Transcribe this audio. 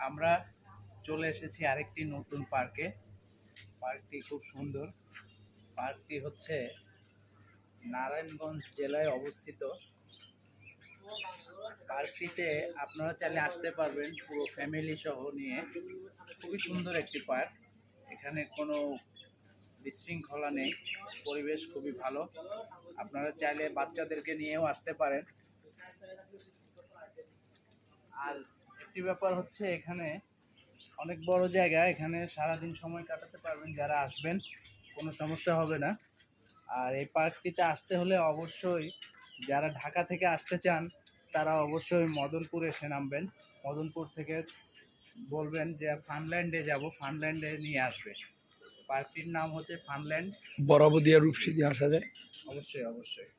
আমরা চলে এসেছি আরেকটি নতুন পার্কে। পার্কটি খুব সুন্দর। পার্কটি হচ্ছে নারায়ণগঞ্জ জেলায় অবস্থিত। পার্কটিতে আপনারা চাইলে আসতে পারবেন পুরো ফ্যামিলি সহ নিয়ে। খুবই সুন্দর একটি পার্ক। এখানে কোনো বিশৃঙ্খলা নেই, পরিবেশ খুবই ভালো। আপনারা চাইলে বাচ্চাদেরকে নিয়েও আসতে পারেন। আর একটি ব্যাপার হচ্ছে এখানে অনেক বড় জায়গা, এখানে সারাদিন সময় কাটাতে পারবেন যারা আসবেন, কোনো সমস্যা হবে না। আর এই পার্কটিতে আসতে হলে অবশ্যই যারা ঢাকা থেকে আসতে চান তারা অবশ্যই মদনপুর এসে নামবেন। মদনপুর থেকে বলবেন যে ফানল্যান্ডে যাব, ফানল্যান্ডে নিয়ে আসবে। পার্কটির নাম হচ্ছে ফানল্যান্ড। বরাবর দিয়ে রূপসী দিয়ে আসা যায়। অবশ্যই অবশ্যই।